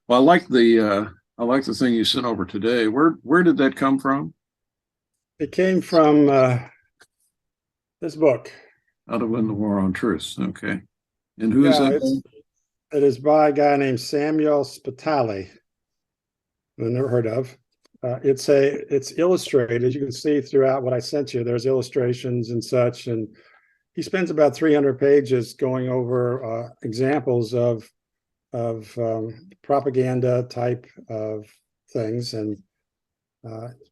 Well, I like the thing you sent over today. Where did that come from? It came from this book. How to Win the War on Truth. Okay. And who is Yeah, that? it is by a guy named Samuel Spitali, who I've never heard of. It's illustrated. You can see throughout what I sent you. There's illustrations and such, and he spends about 300 pages going over examples of propaganda type of things and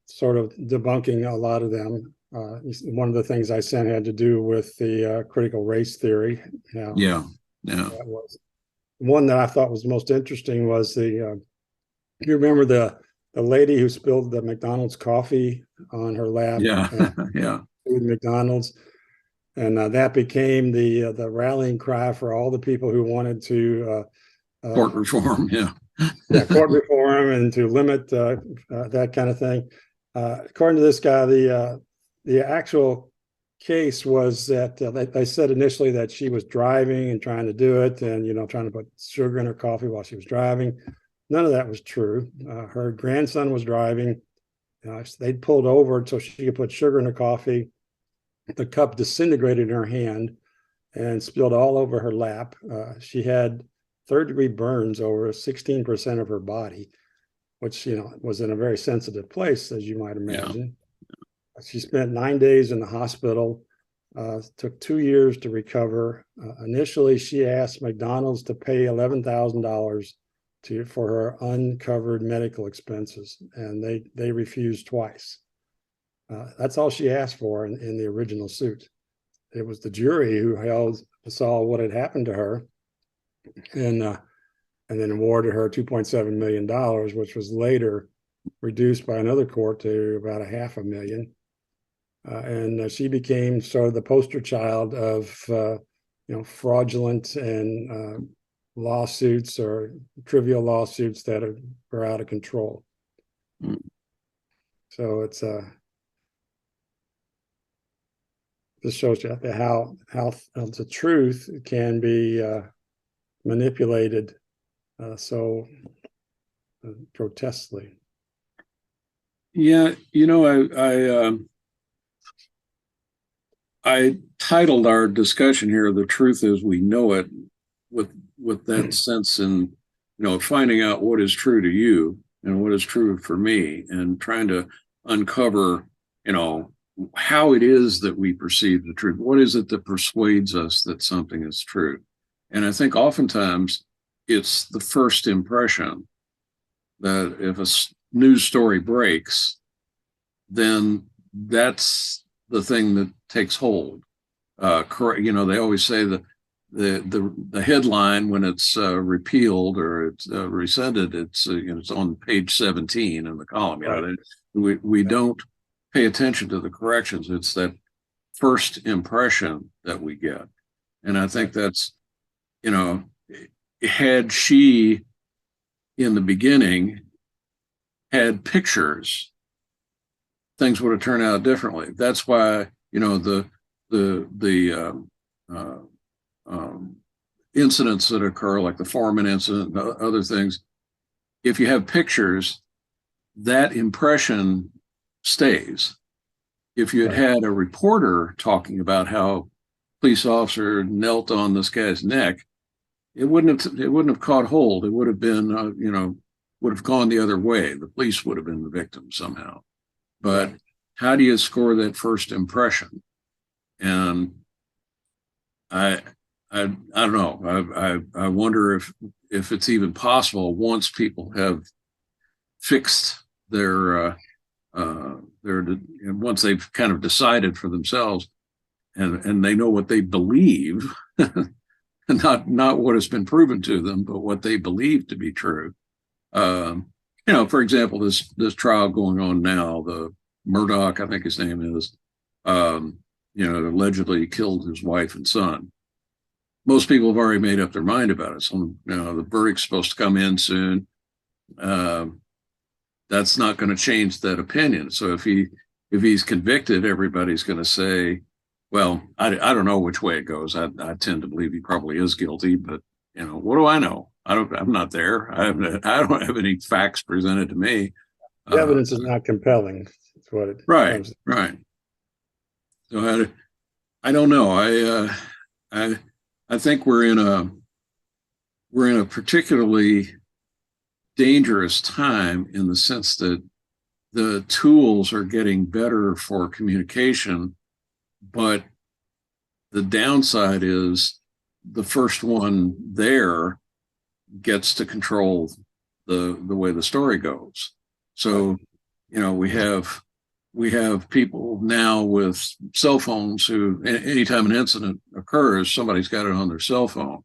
sort of debunking a lot of them. One of the things I sent had to do with the critical race theory. Now, Yeah. Yeah. that was one that I thought was most interesting was you remember the lady who spilled the McDonald's coffee on her lap Yeah. and Yeah. food McDonald's, and that became the rallying cry for all the people who wanted to Court reform. Yeah. yeah, court reform and to limit that kind of thing. According to this guy, the actual case was that they said initially that she was driving and trying to do it, and trying to put sugar in her coffee while she was driving. None of that was true. Her grandson was driving. They pulled over so she could put sugar in her coffee. The cup disintegrated in her hand and spilled all over her lap. She had third-degree burns over 16% of her body, which was in a very sensitive place, as you might Yeah. imagine. She spent 9 days in the hospital. Took 2 years to recover. Initially, she asked McDonald's to pay $11,000 for her uncovered medical expenses, and they refused twice. That's all she asked for in the original suit. It was the jury who saw what had happened to her, and then awarded her $2.7 million, which was later reduced by another court to about a half a million. And she became sort of the poster child of fraudulent and lawsuits or trivial lawsuits that are out of control. Mm. So this shows you how the truth can be manipulated so grotesquely. Yeah. I titled our discussion here "The Truth as We Know It," with that sense in finding out what is true to you and what is true for me, and trying to uncover how it is that we perceive the truth. What is it that persuades us that something is true? And I think oftentimes it's the first impression that if a news story breaks, then that's the thing that takes hold. Correct. They always say that the headline, when it's repealed or it's rescinded, it's on page 17 in the column. Right. We don't pay attention to the corrections. It's that first impression that we get, and I think that's you know had she in the beginning had pictures, things would have turned out differently. That's why the uh, um, incidents that occur, like the Foreman incident and other things, if you have pictures, that impression stays. If you had Right. had a reporter talking about how police officer knelt on this guy's neck, it wouldn't have caught hold. It would have been would have gone the other way. The police would have been the victim somehow. But Right. how do you score that first impression? And I I don't know. I wonder if it's even possible once people have fixed their once they've kind of decided for themselves and they know what they believe, not what has been proven to them, but what they believe to be true. For example, this trial going on now, the Murdoch, I think his name is, allegedly killed his wife and son. Most people have already made up their mind about it. So, the verdict's supposed to come in soon. That's not going to change that opinion. So if he's convicted, everybody's going to say, well, I don't know which way it goes. I tend to believe he probably is guilty, but what do I know? I'm not there. I don't have any facts presented to me. The evidence is not compelling. That's what it Right, comes to. right. So I don't know. I I think we're in a particularly dangerous time in the sense that the tools are getting better for communication, but the downside is the first one there gets to control the way the story goes. So, we have people now with cell phones who anytime an incident occurs, somebody's got it on their cell phone.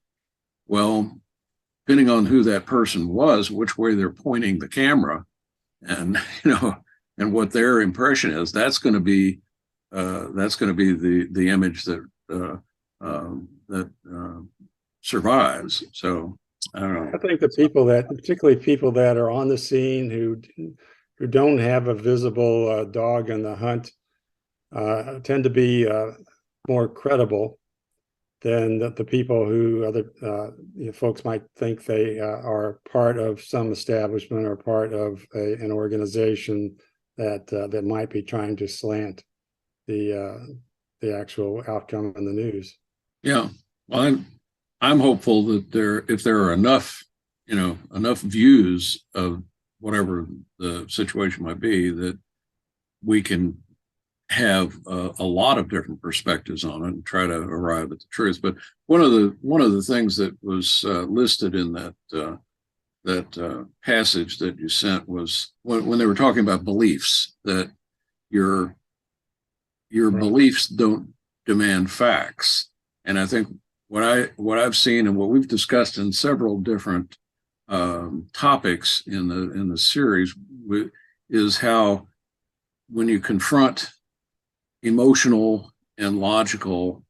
Well, depending on who that person was, which way they're pointing the camera, and and what their impression is, that's going to be the image that that survives. So I don't know. I think the people that, particularly people that are on the scene who don't have a visible dog in the hunt, tend to be more credible than the people who other folks might think they are part of some establishment or part of an organization that might be trying to slant the actual outcome in the news. Yeah, well, I'm hopeful that if there are enough enough views of whatever the situation might be, that we can have a lot of different perspectives on it and try to arrive at the truth. But one of the things that was listed in that passage that you sent was when they were talking about beliefs, that your beliefs don't demand facts. And I think what I've seen and what we've discussed in several different topics in the series is how when you confront emotional and logical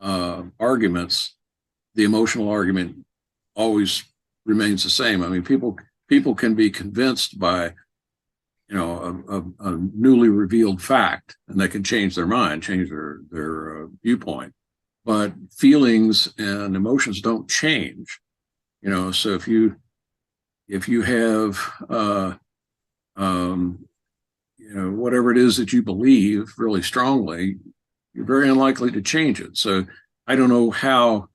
arguments, the emotional argument always remains the same. I mean, people can be convinced by a newly revealed fact, and they can change their mind, change their viewpoint. But feelings and emotions don't change. So if you have whatever it is that you believe really strongly, you're very unlikely to change it. So I don't know how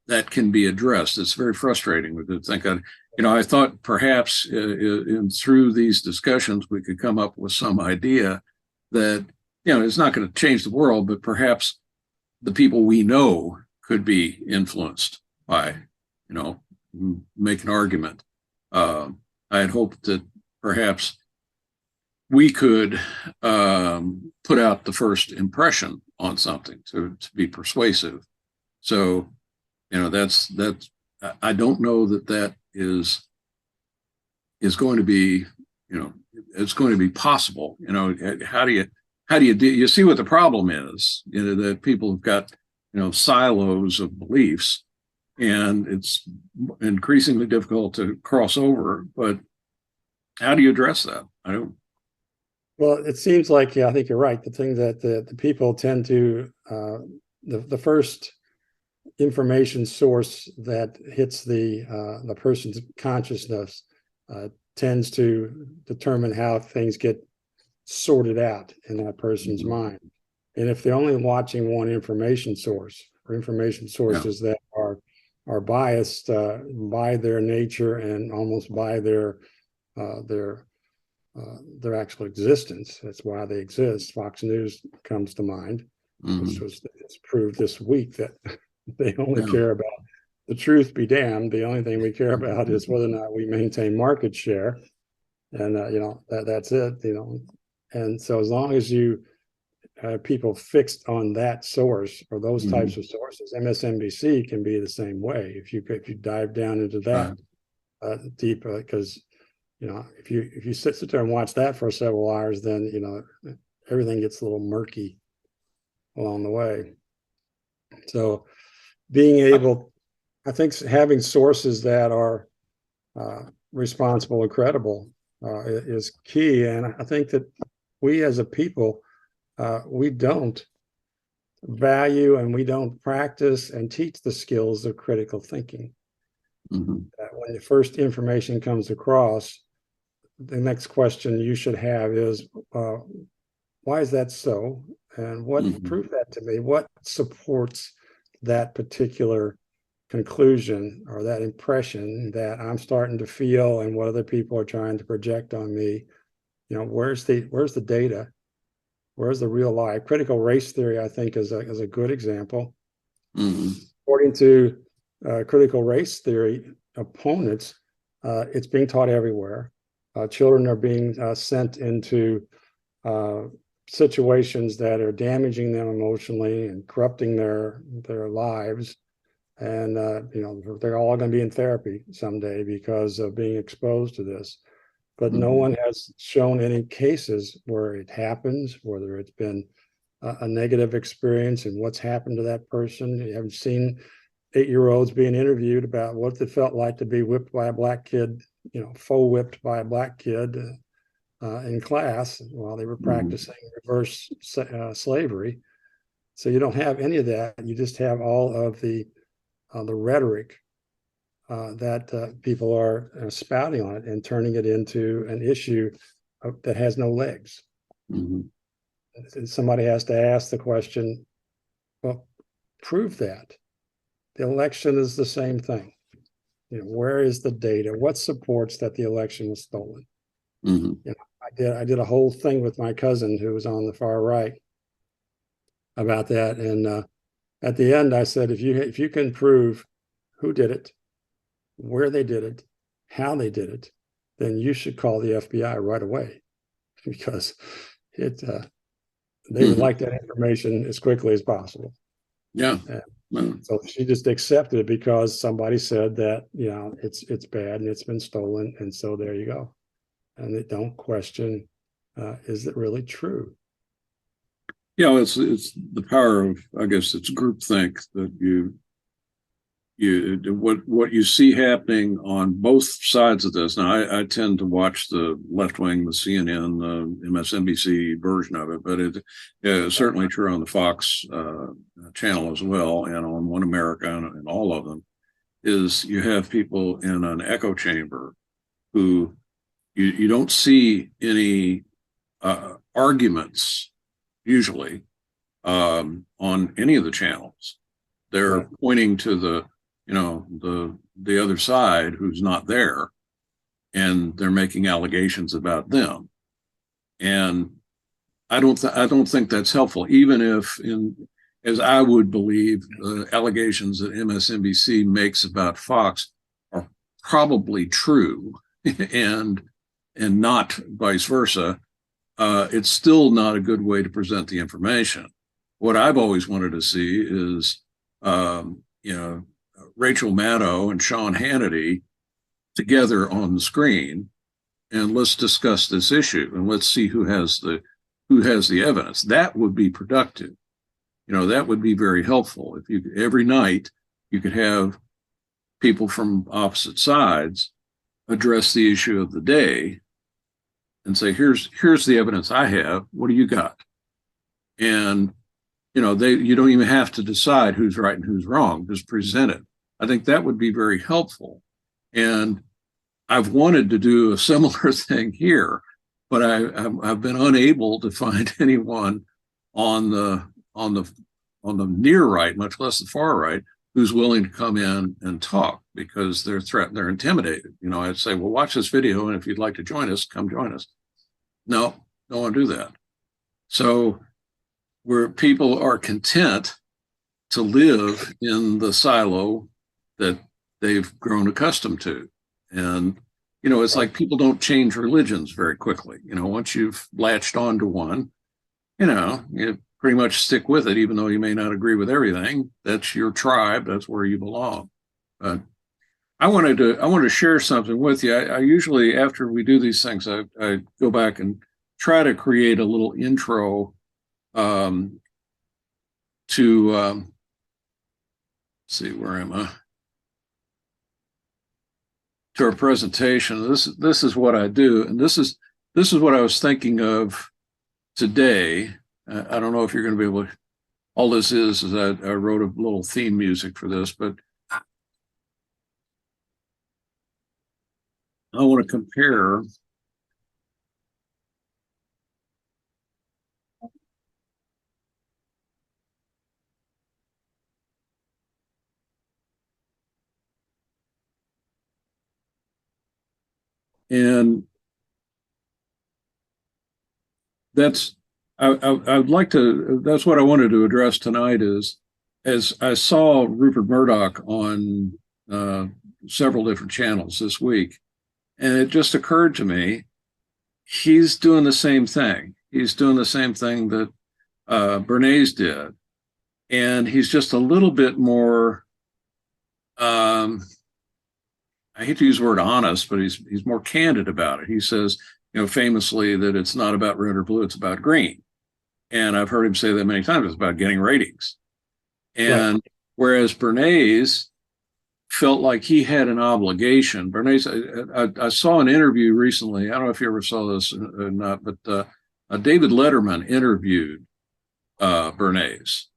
that can be addressed. It's very frustrating to think that, I thought perhaps through these discussions, we could come up with some idea that, it's not going to change the world, but perhaps the people we know could be influenced by, make an argument. I had hoped that perhaps we could put out the first impression on something to be persuasive. So, that's I don't know that is going to be, it's going to be possible. How do you see what the problem is? That people have got, silos of beliefs, and it's increasingly difficult to cross over. But how do you address that? I don't. Well, it seems like, I think you're right. The thing that the people tend to, the first information source that hits the person's consciousness tends to determine how things get sorted out in that person's mind. And if they're only watching one information source, or information sources that are biased by their nature and almost by their actual existence. That's why they exist. Fox News comes to mind, which was it's proved this week that they only care about the truth be damned. The only thing we care about is whether or not we maintain market share, and that's it. And so as long as you have people fixed on that source or those types of sources, MSNBC can be the same way. If you dive down into that deep, because if you sit there and watch that for several hours, then everything gets a little murky along the way. So being able, I think, having sources that are responsible and credible is key. And I think that we as a people, we don't value and we don't practice and teach the skills of critical thinking. That when the first information comes across, the next question you should have is, why is that so? And what prove that to me? What supports that particular conclusion or that impression that I'm starting to feel and what other people are trying to project on me? You know, where's the data? Where's the real life? Critical race theory, I think, is a good example. According to critical race theory opponents, it's being taught everywhere. Children are being sent into situations that are damaging them emotionally and corrupting their lives. And you know, they're all going to be in therapy someday because of being exposed to this. But no one has shown any cases where it happens, whether it's been a negative experience and what's happened to that person. You haven't seen 8-year-olds being interviewed about what it felt like to be whipped by a black kid, you know, faux whipped by a black kid in class while they were practicing reverse slavery. So you don't have any of that. You just have all of the rhetoric that people are spouting on it and turning it into an issue that has no legs. Somebody has to ask the question, well, prove that. The election is the same thing. You know, where is the data? What supports that the election was stolen? You know, I did a whole thing with my cousin who was on the far right about that, and at the end I said, if you can prove who did it, where they did it, how they did it, then you should call the FBI right away, because they would like that information as quickly as possible. Yeah. So she just accepted it because somebody said that, you know, it's bad and it's been stolen, and so there you go. And they don't question, is it really true? Yeah, it's the power of, I guess it's groupthink that what you see happening on both sides of this. Now, I tend to watch the left wing, the CNN, the MSNBC version of it, but it's certainly true on the Fox channel as well, and on One America and all of them, is you have people in an echo chamber who you don't see any arguments usually on any of the channels. They're pointing to the other side who's not there, and they're making allegations about them. And I don't think that's helpful, even if, as I would believe, the allegations that MSNBC makes about Fox are probably true, and not vice versa. It's still not a good way to present the information. What I've always wanted to see is, Rachel Maddow and Sean Hannity together on the screen, and let's discuss this issue and let's see who has the evidence. That would be productive. You know, that would be very helpful. If every night you could have people from opposite sides address the issue of the day and say, here's the evidence I have. What do you got? And you don't even have to decide who's right and who's wrong. Just present it. I think that would be very helpful. And I've wanted to do a similar thing here, but I've been unable to find anyone on the near right, much less the far right, who's willing to come in and talk, because they're threatened, they're intimidated. I'd say, well, watch this video, and if you'd like to join us, come join us. No, don't want to do that. So where people are content to live in the silo that they've grown accustomed to. And, it's like people don't change religions very quickly. Once you've latched onto one, you pretty much stick with it, even though you may not agree with everything. That's your tribe. That's where you belong. But I wanted to share something with you. I usually, after we do these things, I go back and try to create a little intro to let's see, where am I? To our presentation. This is what I do, and this is what I was thinking of today. I don't know if you're going to be able to. all this is I wrote a little theme music for this, but I want to compare and that's I'd like to. That's what I wanted to address tonight. Is as I saw Rupert Murdoch on uh, several different channels this week, and it just occurred to me he's doing the same thing. He's doing the same thing that Bernays did, and he's just a little bit more. Um, I hate to use the word honest, but he's more candid about it. He says, famously that it's not about red or blue; it's about green. And I've heard him say that many times. It's about getting ratings. And right. Whereas Bernays felt like he had an obligation. Bernays, I saw an interview recently. I don't know if you ever saw this or not, but David Letterman interviewed Bernays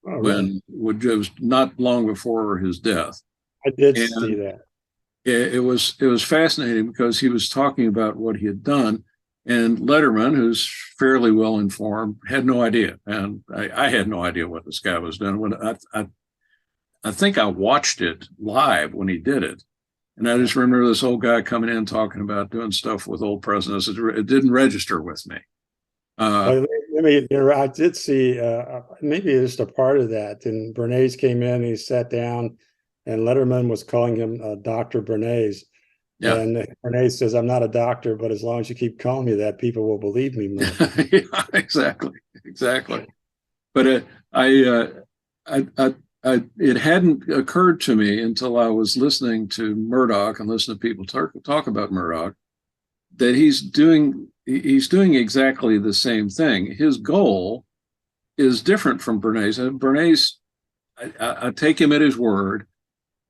when it was not long before his death. I did see that. It was fascinating because he was talking about what he had done. And Letterman, who's fairly well informed, had no idea, and I had no idea what this guy was doing. When I think I watched it live when he did it, and I just remember this old guy coming in talking about doing stuff with old presidents. It didn't register with me. I did see maybe just a part of that. And Bernays came in, he sat down, and Letterman was calling him Dr. Bernays. Yeah. And Bernays says, "I'm not a doctor, but as long as you keep calling me that, people will believe me more." Yeah, exactly. But it hadn't occurred to me until I was listening to Murdoch and listening to people talk about Murdoch that he's doing exactly the same thing. His goal is different from Bernays. And Bernays, I take him at his word.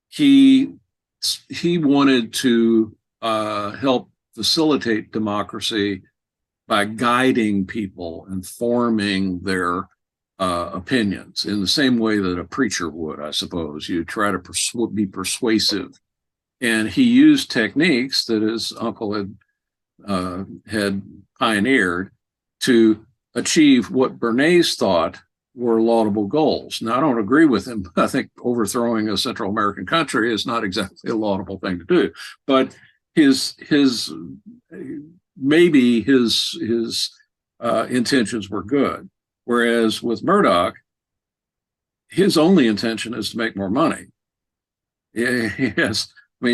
He wanted to help facilitate democracy by guiding people and forming their opinions in the same way that a preacher would, I suppose. You try to be persuasive. And he used techniques that his uncle had pioneered to achieve what Bernays thought were laudable goals. Now, I don't agree with him. I think overthrowing a Central American country is not exactly a laudable thing to do. But his intentions were good. Whereas with Murdoch, his only intention is to make more money. He's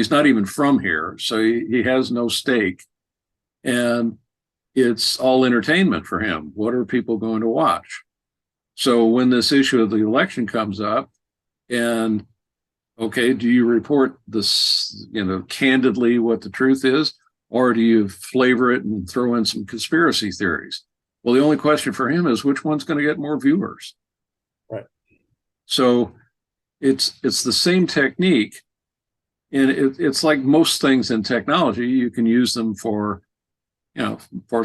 not even from here, so he has no stake. And it's all entertainment for him. What are people going to watch? So when this issue of the election comes up, and okay, do you report this, candidly what the truth is, or do you flavor it and throw in some conspiracy theories? Well, the only question for him is which one's going to get more viewers. Right. So it's the same technique, and it's like most things in technology. You can use them for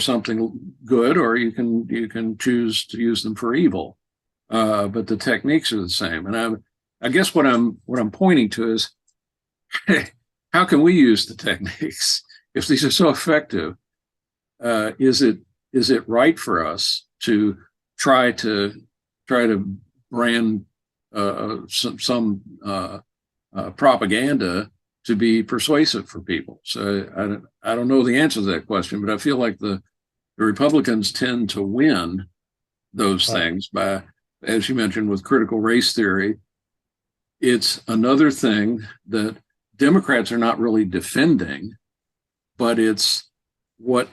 something good, or you can choose to use them for evil. But the techniques are the same. And I guess what I'm pointing to is, how can we use the techniques if these are so effective? Is it right for us to try to brand some propaganda to be persuasive for people? So I don't know the answer to that question, but I feel like the Republicans tend to win those things by, as you mentioned, with critical race theory. It's another thing that Democrats are not really defending, but it's what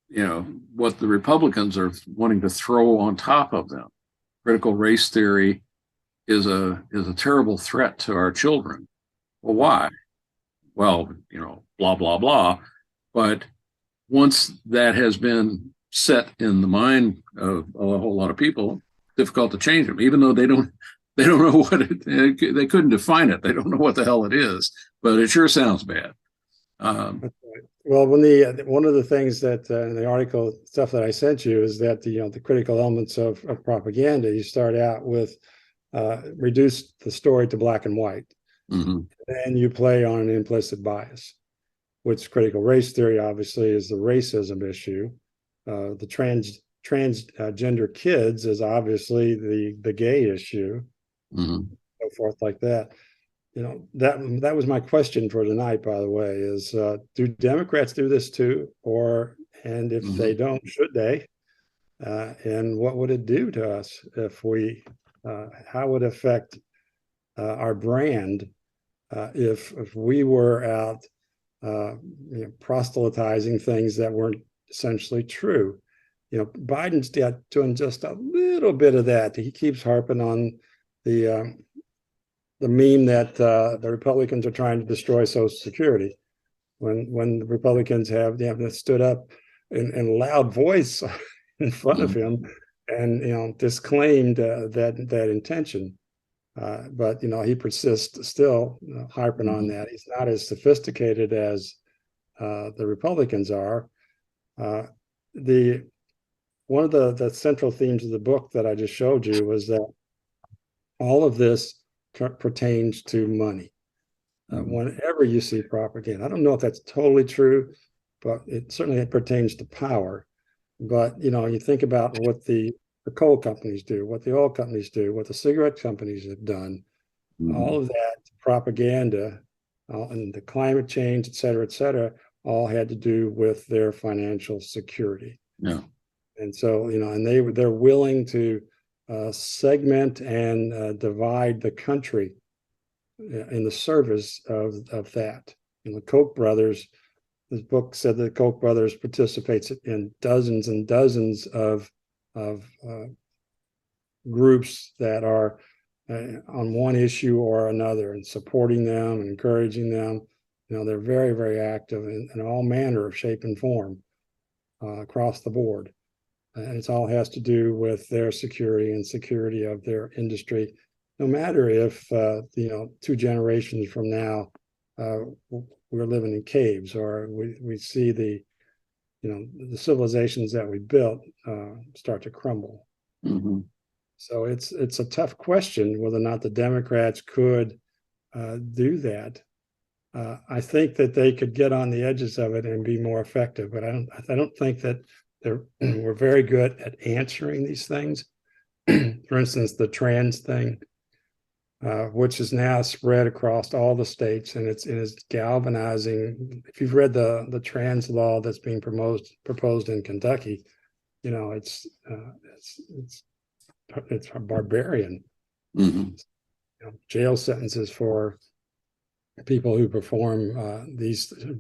the Republicans are wanting to throw on top of them. Critical race theory is a terrible threat to our children. Well, why? Well, blah, blah, blah. But once that has been set in the mind of a whole lot of people, difficult to change them, even though they don't know what they couldn't define it. They don't know what the hell it is, but it sure sounds bad. That's right. Well, one of the things that in the article stuff that I sent you is that the critical elements of propaganda, you start out with reduce the story to black and white, and you play on an implicit bias, which critical race theory obviously is the racism issue. The transgender kids is obviously the gay issue, so forth like that. That was my question for tonight, by the way, is do Democrats do this too? And if they don't, should they? And what would it do to us if how would it affect our brand if we were out proselytizing things that weren't essentially true? Biden's doing just a little bit of that. He keeps harping on the meme that the Republicans are trying to destroy Social Security, when the Republicans have stood up in loud voice in front of him and disclaimed that intention. But he persists still harping on that. He's not as sophisticated as the Republicans are. One of the central themes of the book that I just showed you was that all of this pertains to money. Whenever you see propaganda, I don't know if that's totally true, but it certainly pertains to power. But you think about what the coal companies do, what the oil companies do, what the cigarette companies have done, all of that propaganda and the climate change, et cetera, all had to do with their financial security. Yeah. And so, and they're willing to segment and divide the country in the service of that. The Koch brothers, this book said that Koch brothers participates in dozens and dozens of groups that are on one issue or another, and supporting them and encouraging them. They're very, very active in all manner of shape and form across the board. And it all has to do with their security and security of their industry, no matter if 2 generations from now we're living in caves, or we see the civilizations that we built start to crumble. So it's a tough question whether or not the Democrats could do that. I think that they could get on the edges of it and be more effective, but I don't think that we're very good at answering these things. For instance, the trans thing, which is now spread across all the states, and it is galvanizing. If you've read the trans law that's being proposed in Kentucky, it's barbarian. Jail sentences for people who perform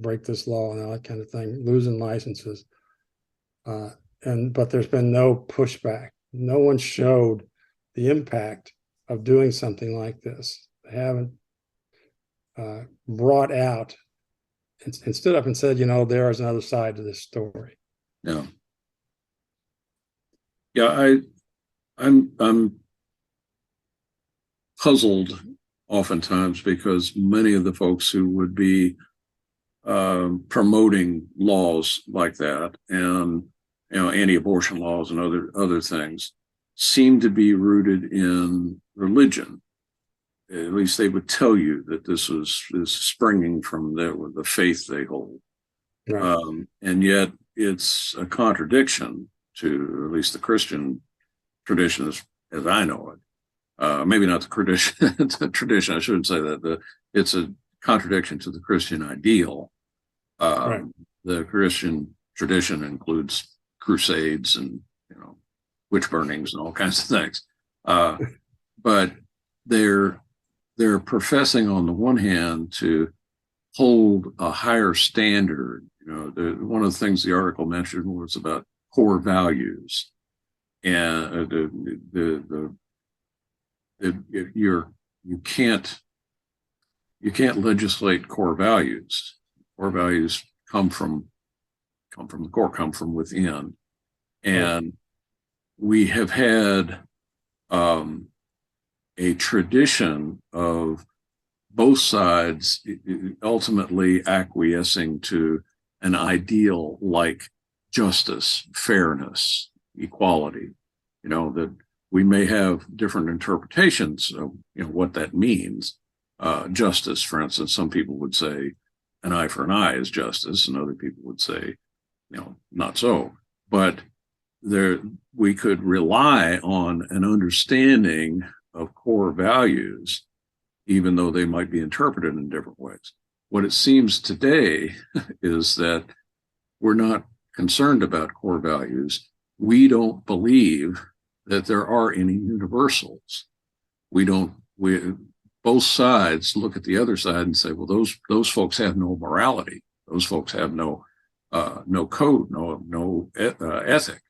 break this law and all that kind of thing, losing licenses. But there's been no pushback. No one showed the impact of doing something like this. They haven't brought out and stood up and said, there is another side to this story. Yeah. I'm puzzled oftentimes because many of the folks who would be promoting laws like that, and anti-abortion laws and other things, seem to be rooted in religion. At least they would tell you that this is springing from the faith they hold. Right. And yet it's a contradiction to at least the Christian tradition as I know it. Maybe not the tradition, I shouldn't say that. It's a contradiction to the Christian ideal. Right. The Christian tradition includes crusades and witch burnings and all kinds of things, but they're professing on the one hand to hold a higher standard. One of the things the article mentioned was about core values, and you can't legislate core values. Core values come from the core, come from within. And we have had a tradition of both sides ultimately acquiescing to an ideal like justice, fairness, equality, that we may have different interpretations of what that means. Justice, for instance, some people would say an eye for an eye is justice, and other people would say, not so. But we could rely on an understanding of core values, even though they might be interpreted in different ways. What it seems today is that we're not concerned about core values. We don't believe that there are any universals. Both sides look at the other side and say, well, those folks have no morality. Those folks have no code, no ethic.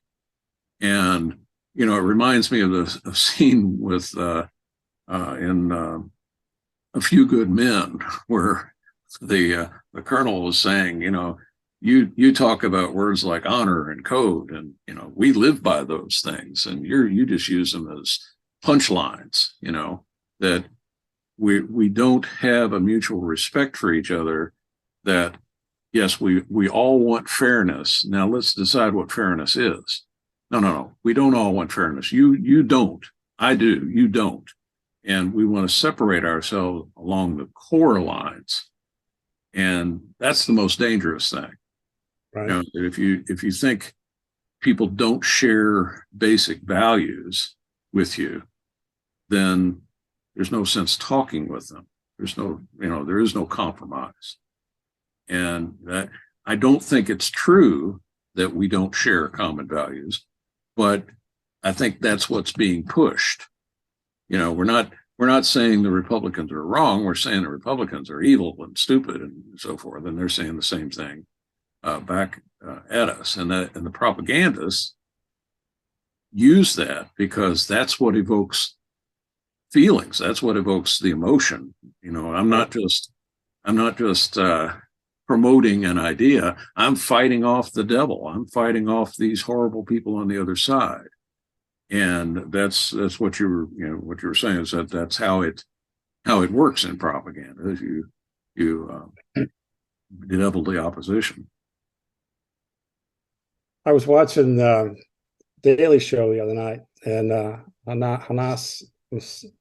And it reminds me of a scene with in A Few Good Men, where the colonel was saying, you talk about words like honor and code, and we live by those things, and you just use them as punchlines. That we don't have a mutual respect for each other. That yes, we all want fairness. Now let's decide what fairness is. No. We don't all want fairness. You don't. I do. You don't. And we want to separate ourselves along the core lines. And that's the most dangerous thing. Right. If you think people don't share basic values with you, then there's no sense talking with them. There is no compromise. And I don't think it's true that we don't share common values, but I think that's what's being pushed. We're not saying the Republicans are wrong. We're saying the Republicans are evil and stupid and so forth. And they're saying the same thing back at us. And the propagandists use that because that's what evokes feelings. That's what evokes the emotion. I'm not just promoting an idea. I'm fighting off the devil. I'm fighting off these horrible people on the other side. And that's what you were saying, is that's how it works in propaganda. Is you bedevil the opposition. I was watching the Daily Show the other night, and Hanas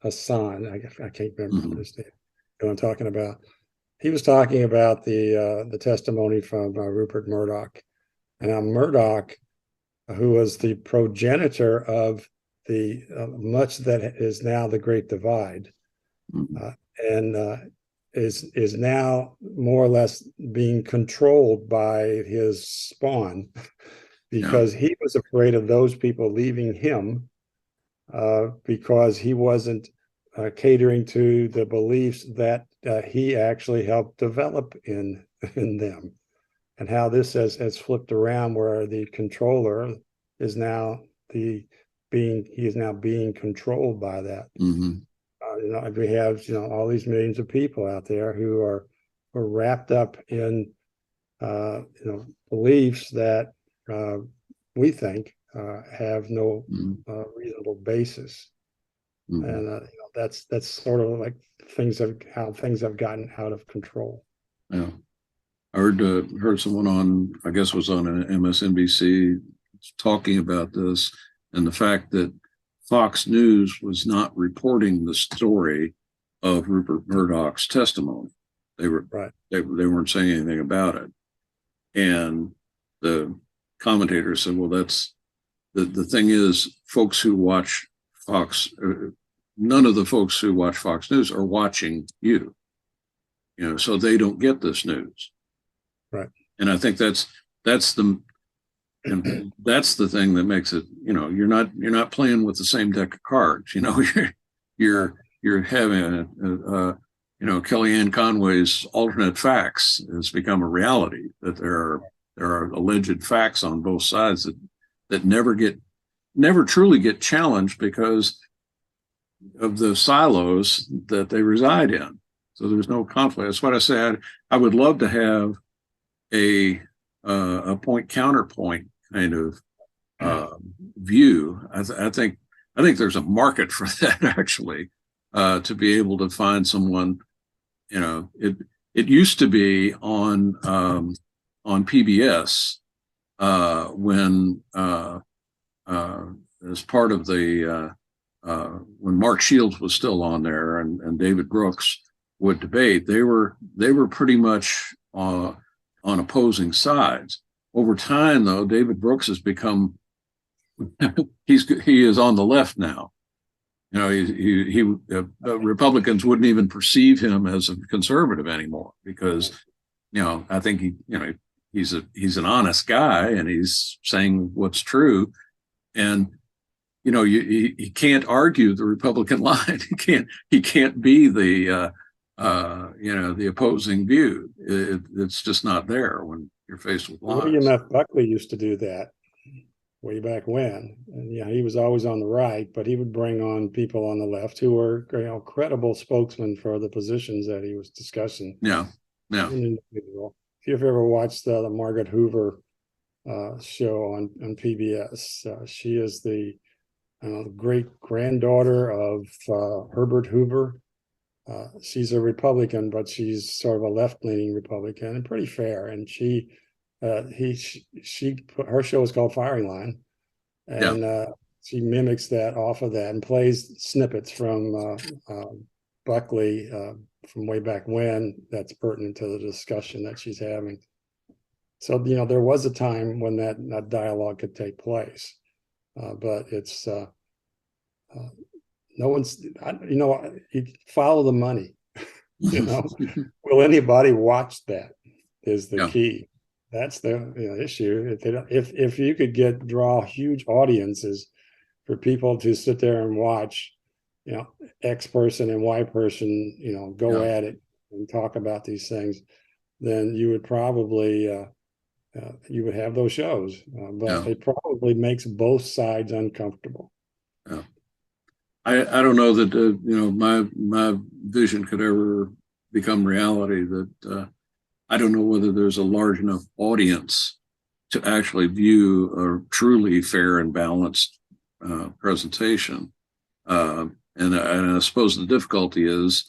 Hassan, I can't remember his name, who I'm talking about. He was talking about the testimony from Rupert Murdoch, and Murdoch, who was the progenitor of the much that is now the Great Divide, and is now more or less being controlled by his spawn, because he was afraid of those people leaving him because he wasn't catering to the beliefs that he actually helped develop in them. And how this has flipped around, where the controller is now being controlled by that. We have all these millions of people out there who are wrapped up in beliefs that we think have no reasonable basis. And that's sort of like how things have gotten out of control. Yeah. I heard someone on, I guess it was on MSNBC, talking about this, and the fact that Fox News was not reporting the story of Rupert Murdoch's testimony. They weren't saying anything about it. And the commentator said, well, that's the thing is, folks who watch Fox, none of the folks who watch Fox News are watching you, so they don't get this news. Right. And I think that's the thing that makes it, you're not playing with the same deck of cards. You're having Kellyanne Conway's alternate facts has become a reality, that there are alleged facts on both sides that never truly get challenged because of the silos that they reside in. So there's no conflict. That's what I said. I would love to have a point counterpoint kind of view. I think there's a market for that, actually, to be able to find someone. It used to be on on PBS when as part of the when Mark Shields was still on there and David Brooks would debate, they were pretty much on opposing sides. Over time, though, David Brooks has become he is on the left now. You know, Republicans wouldn't even perceive him as a conservative anymore because, you know, I think he's an honest guy and he's saying what's true, and you know, he can't argue the Republican line. He can't be the the opposing view. It's just not there when you're faced with lies. William F. Buckley used to do that way back when. And yeah, he was always on the right, but he would bring on people on the left who were, you know, credible spokesmen for the positions that he was discussing. Yeah. If you've ever watched the Margaret Hoover show on PBS, she is the great granddaughter of Herbert Hoover. She's a Republican, but she's sort of a left-leaning Republican and pretty fair. And her show is called Firing Line, and she mimics that off of that and plays snippets from Buckley from way back when that's pertinent to the discussion that she's having. So, you know, there was a time when that dialogue could take place, but it's no one's, you follow the money. You know, will anybody watch that? Is the key. That's the issue. If you could draw huge audiences for people to sit there and watch, you know, X person and Y person, you know, go at it and talk about these things, then you would probably you would have those shows. But it probably makes both sides uncomfortable. Yeah. I don't know that my vision could ever become reality. That I don't know whether there's a large enough audience to actually view a truly fair and balanced presentation. And I suppose the difficulty is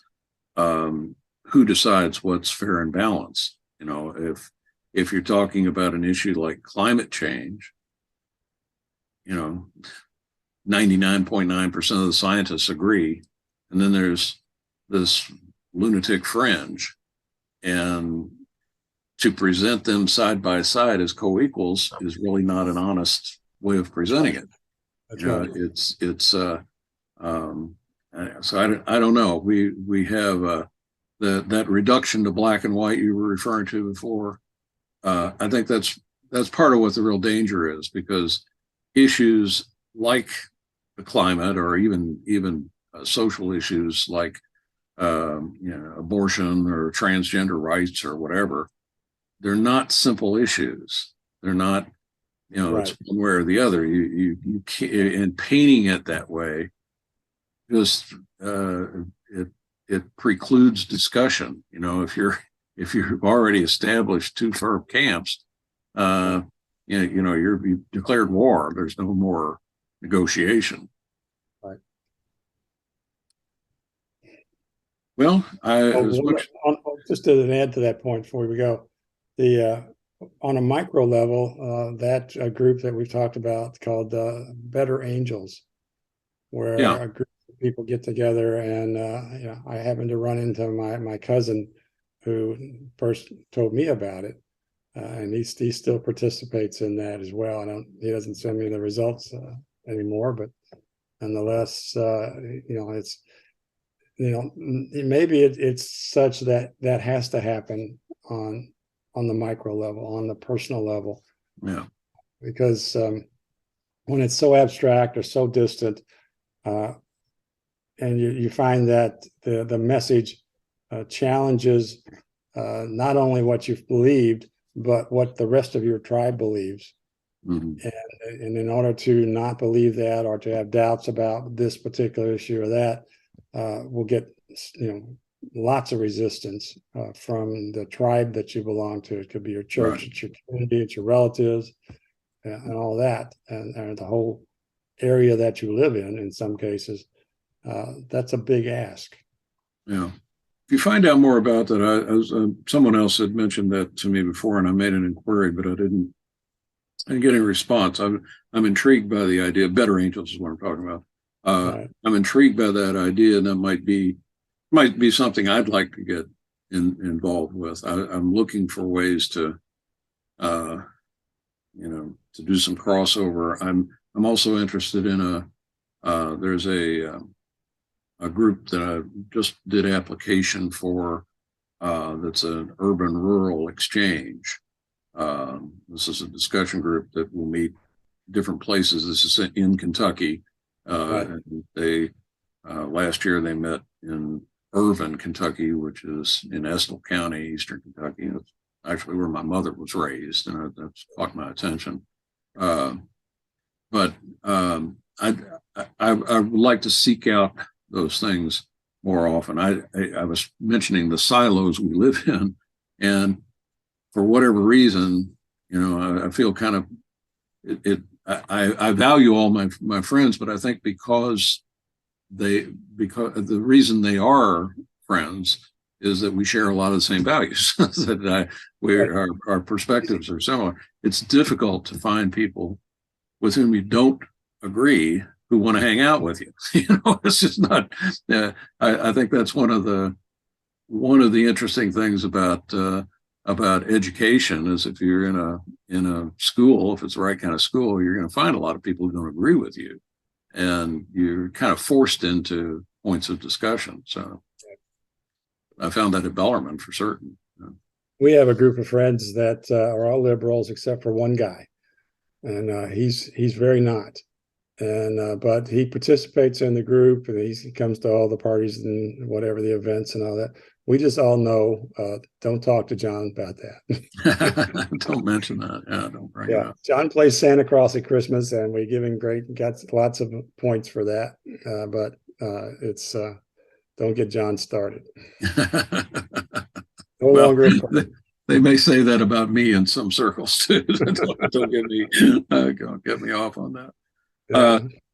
who decides what's fair and balanced. You know, if you're talking about an issue like climate change, you know, 99.9% of the scientists agree, and then there's this lunatic fringe, and to present them side by side as co-equals is really not an honest way of presenting it. That's right. So I don't know. We have that reduction to black and white you were referring to before. I think that's part of what the real danger is, because issues like the climate, or even social issues like abortion or transgender rights or whatever, they're not simple issues. They're not, right. It's one way or the other. You can't, and painting it that way just it precludes discussion. You know, if you've already established two firm camps, you've declared war. There's no more negotiation. Right. Well, just to add to that point before we go, on a micro level, that group that we've talked about called Better Angels, where a group of people get together, and I happened to run into my cousin who first told me about it. And he still participates in that as well. He doesn't send me the results anymore, but nonetheless, it's maybe it's such that has to happen on the micro level, on the personal level. Yeah. Because when it's so abstract or so distant, and you find that the message challenges not only what you've believed, but what the rest of your tribe believes. Mm-hmm. And in order to not believe that, or to have doubts about this particular issue or that, we'll get lots of resistance from the tribe that you belong to. It could be your church, right. It's your community, it's your relatives, and all that, and the whole area that you live in some cases. That's a big ask. Yeah. if you find out more about that, someone else had mentioned that to me before, and I made an inquiry, but I didn't get any response. I'm intrigued by the idea. Better Angels is what I'm talking about. Right. I'm intrigued by that idea, and that might be something I'd like to get involved with. I'm looking for ways to, uh, to do some crossover. I'm also interested in there's a group that I just did application for. That's an urban rural exchange. This is a discussion group that will meet different places. This is in Kentucky. Right. And they last year they met in Irvine, Kentucky, which is in Estill County, Eastern Kentucky. It's actually where my mother was raised, and that's caught my attention. But I would like to seek out those things more often. I was mentioning the silos we live in, and for whatever reason, I feel kind of I value all my friends, but I think because the reason they are friends is that we share a lot of the same values. Our perspectives are similar. It's difficult to find people with whom you don't agree who want to hang out with you. It's just not. I think that's one of the interesting things about education is if you're in a school, if it's the right kind of school, you're going to find a lot of people who don't agree with you, and you're kind of forced into points of discussion. So I found that at Bellarmine for certain. We have a group of friends that are all liberals except for one guy, and he's very not. And but he participates in the group, and he comes to all the parties and whatever the events and all that. We just all know, don't talk to John about that. Don't mention that. Yeah, don't bring it up. John plays Santa Claus at Christmas, and we give him got lots of points for that. But it's don't get John started. No Well, longer. they may say that about me in some circles too. Don't get me off on that.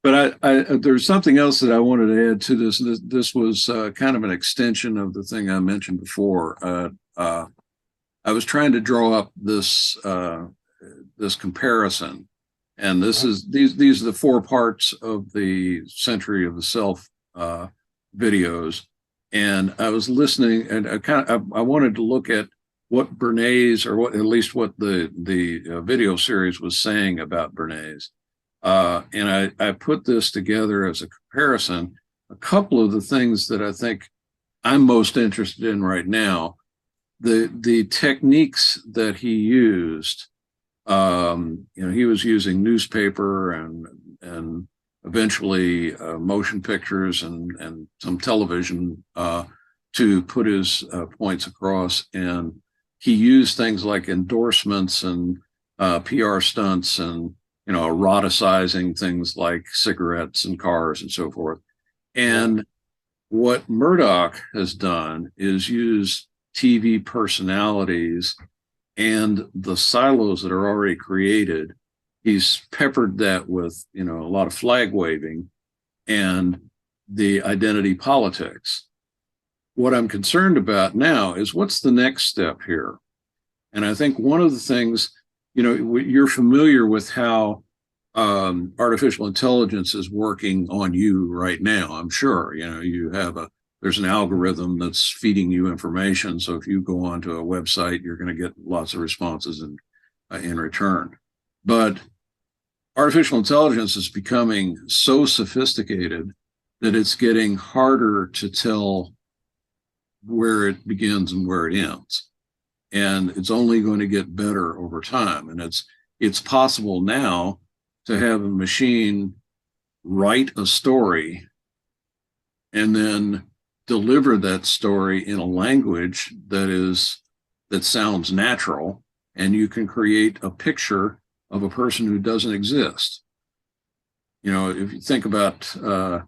But there's something else that I wanted to add to this. This was kind of an extension of the thing I mentioned before. I was trying to draw up this comparison, and these are the 4 parts of the Century of the Self videos. And I was listening, and I wanted to look at what Bernays, or at least what the video series was saying about Bernays. And I put this together as a comparison. A couple of the things that I think I'm most interested in right now, the techniques that he used. He was using newspaper and eventually motion pictures and some television to put his points across. And he used things like endorsements and PR stunts and eroticizing things like cigarettes and cars and so forth. And what Murdoch has done is use TV personalities and the silos that are already created. He's peppered that with, a lot of flag waving and the identity politics. What I'm concerned about now is what's the next step here? And I think one of the things, you're familiar with how artificial intelligence is working on you right now. I'm sure, there's an algorithm that's feeding you information. So if you go onto a website, you're going to get lots of responses in return. But artificial intelligence is becoming so sophisticated that it's getting harder to tell where it begins and where it ends. And it's only going to get better over time. And it's possible now to have a machine write a story and then deliver that story in a language that sounds natural, and you can create a picture of a person who doesn't exist. If you think about, I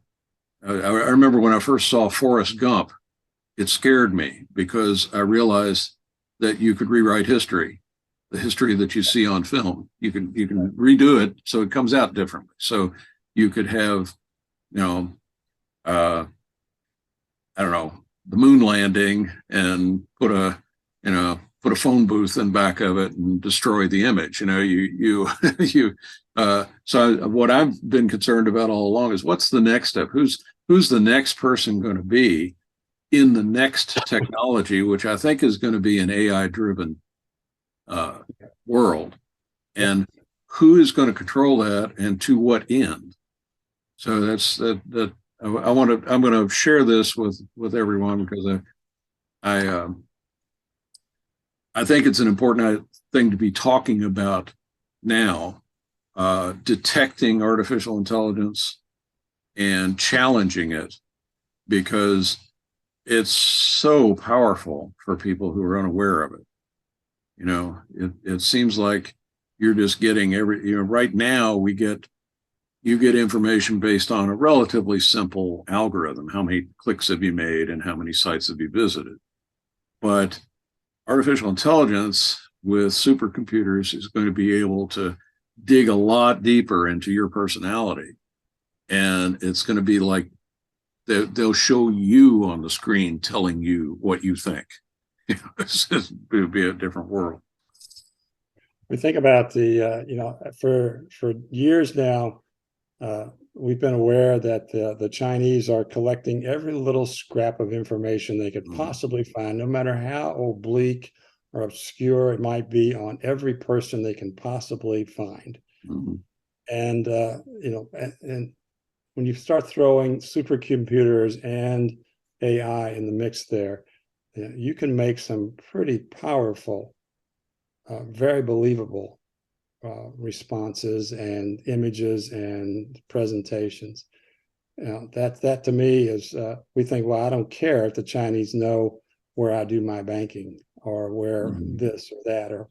remember when I first saw Forrest Gump, it scared me because I realized that you could rewrite history, the history that you see on film. You can redo it so it comes out differently. So you could have, I don't know, the moon landing and put a phone booth in back of it and destroy the image. So what I've been concerned about all along is what's the next step? Who's the next person going to be in the next technology, which I think is going to be an AI driven world, and who is going to control that and to what end? So I'm going to share this with everyone because I think it's an important thing to be talking about now, detecting artificial intelligence and challenging it, because it's so powerful for people who are unaware of it. It seems like you're just getting right now you get information based on a relatively simple algorithm. How many clicks have you made and how many sites have you visited? But artificial intelligence with supercomputers is going to be able to dig a lot deeper into your personality. And it's going to be like they'll show you on the screen telling you what you think. It'll be a different world. We think about for years now, we've been aware that the Chinese are collecting every little scrap of information they could possibly find, no matter how oblique or obscure it might be, on every person they can possibly find. Mm-hmm. And and when you start throwing supercomputers and AI in the mix there, you can make some pretty powerful, very believable responses and images and presentations. That to me is, we think, well, I don't care if the Chinese know where I do my banking, or where this or that, or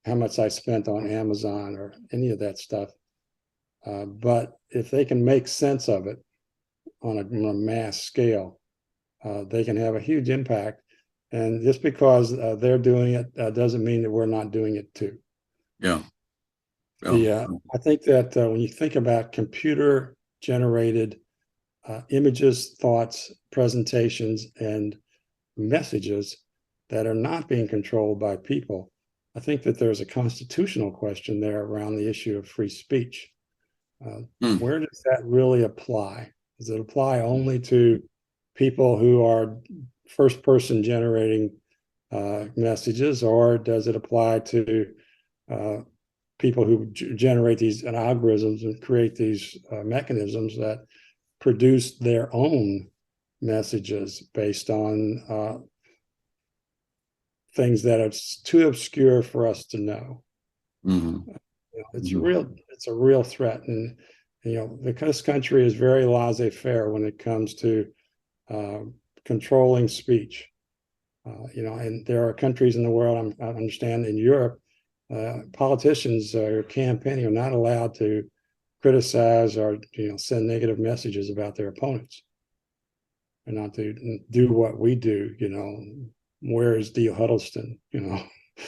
how much I spent on Amazon, or any of that stuff. But if they can make sense of it on a mass scale, they can have a huge impact. And just because they're doing it doesn't mean that we're not doing it too. Yeah. I think that when you think about computer generated images, thoughts, presentations, and messages that are not being controlled by people, I think that there's a constitutional question there around the issue of free speech. Where does that really apply? Does it apply only to people who are first person generating messages, or does it apply to people who generate these algorithms and create these mechanisms that produce their own messages based on things that are too obscure for us to know? It's a real threat. And this country is very laissez-faire when it comes to controlling speech. And there are countries in the world, I understand in Europe, politicians or campaigning are not allowed to criticize or send negative messages about their opponents, and not to do what we do. Where is Dee Huddleston?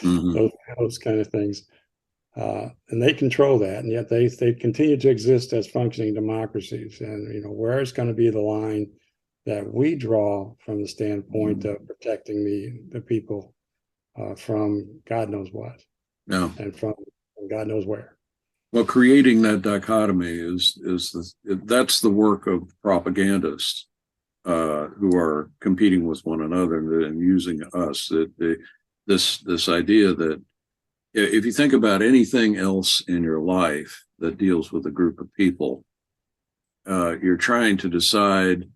Those kind of things. And they control that, and yet they continue to exist as functioning democracies. And where is going to be the line that we draw from the standpoint of protecting the people from God knows what, and from God knows where? Well, creating that dichotomy that's the work of propagandists who are competing with one another and using us. This idea that if you think about anything else in your life that deals with a group of people, you're trying to decide,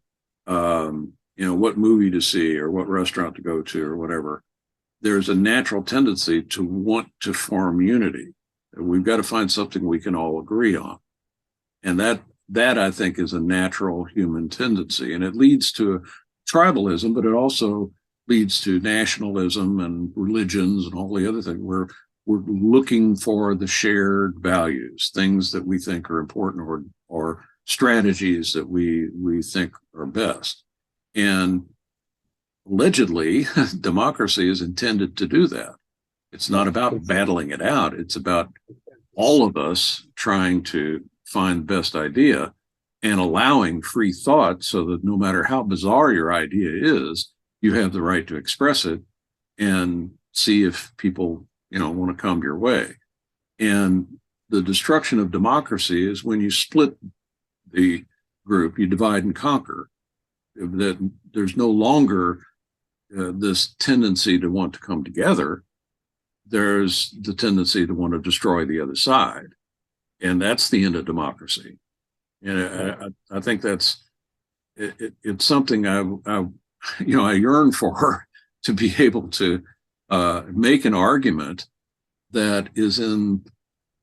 what movie to see or what restaurant to go to or whatever. There's a natural tendency to want to form unity. We've got to find something we can all agree on. And that I think is a natural human tendency. And it leads to tribalism, but it also leads to nationalism and religions and all the other things. We're looking for the shared values, things that we think are important, or strategies that we think are best. And allegedly, democracy is intended to do that. It's not about battling it out. It's about all of us trying to find the best idea and allowing free thought, so that no matter how bizarre your idea is, you have the right to express it and see if people, want to come your way. And the destruction of democracy is when you split the group, you divide and conquer. That there's no longer this tendency to want to come together. There's the tendency to want to destroy the other side. And that's the end of democracy. And I think it's something I yearn for, to be able to make an argument that is in,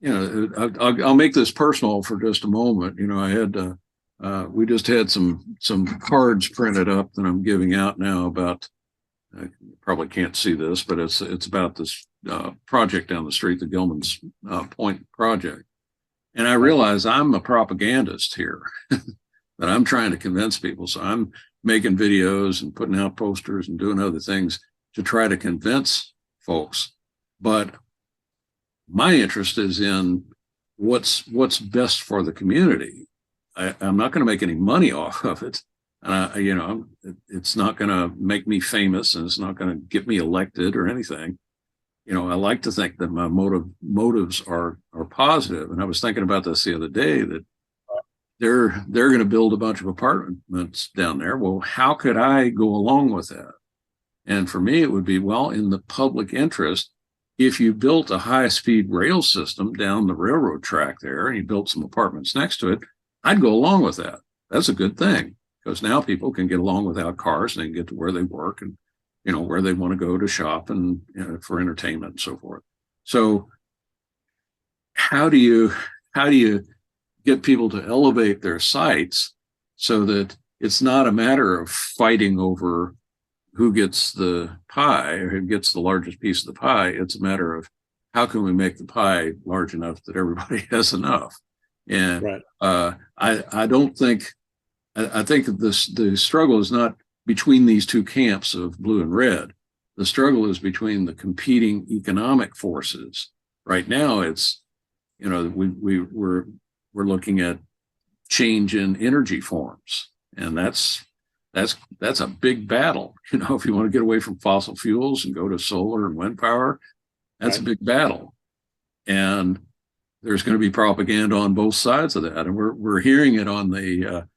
I'll make this personal for just a moment. I had we just had some cards printed up that I'm giving out now about. You probably can't see this, but it's about this project down the street, the Gilman's Point project. And I realize I'm a propagandist here, that I'm trying to convince people. So I'm making videos and putting out posters and doing other things to try to convince folks. But my interest is in what's best for the community. I'm not going to make any money off of it. It's not going to make me famous, and it's not going to get me elected or anything. I like to think that my motives are positive. And I was thinking about this the other day, that they're going to build a bunch of apartments down there. Well, how could I go along with that? And for me, it would be, well, in the public interest, if you built a high-speed rail system down the railroad track there and you built some apartments next to it, I'd go along with that. That's a good thing, because now people can get along without cars, and they can get to where they work and, where they want to go to shop and for entertainment and so forth. So how do you get people to elevate their sites so that it's not a matter of fighting over who gets the pie or who gets the largest piece of the pie? It's a matter of how can we make the pie large enough that everybody has enough? And Right. I don't think, I think the struggle is not between these two camps of blue and red. The struggle is between the competing economic forces. Right now, it's, we're looking at change in energy forms, and that's a big battle. If you want to get away from fossil fuels and go to solar and wind power, that's a big battle. And there's going to be propaganda on both sides of that, and we're hearing it on the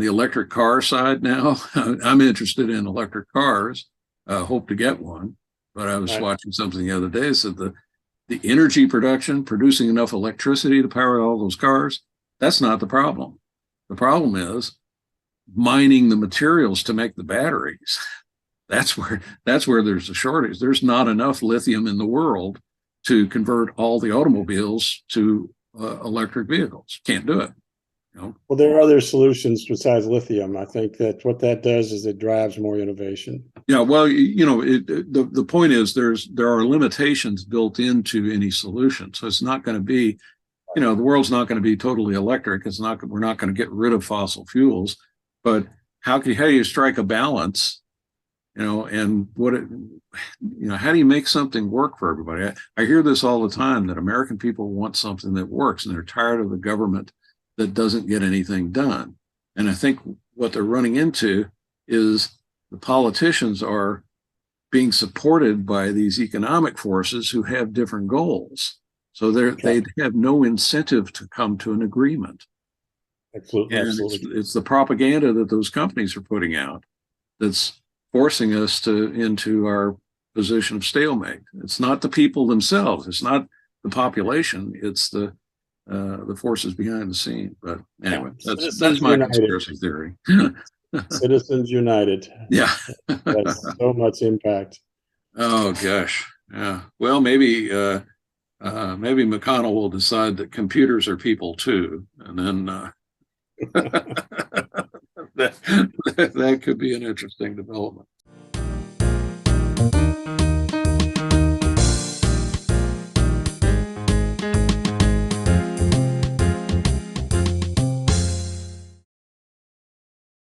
electric car side now. I'm interested in electric cars. Hope to get one, but I was watching something the other day that said the energy production, producing enough electricity to power all those cars, that's not the problem. The problem is mining the materials to make the batteries. That's where there's a shortage. There's not enough lithium in the world to convert all the automobiles to electric vehicles. Can't do it. Well, there are other solutions besides lithium. I think that what that does is it drives more innovation. Yeah, well, the point is there are limitations built into any solution. So it's not going to be, the world's not going to be totally electric. We're not going to get rid of fossil fuels, but how do you strike a balance, and how do you make something work for everybody? I hear this all the time, that American people want something that works, and they're tired of the government that doesn't get anything done. And I think what they're running into is the politicians are being supported by these economic forces who have different goals. So they have no incentive to come to an agreement. Absolutely. And Absolutely. it's the propaganda that those companies are putting out that's forcing us into our position of stalemate. It's not the people themselves. It's not the population. It's the forces behind the scene. But anyway, that's my conspiracy theory. Citizens United. Yeah. That's so much impact. Oh gosh. Yeah. Well, maybe McConnell will decide that computers are people too, and then that could be an interesting development.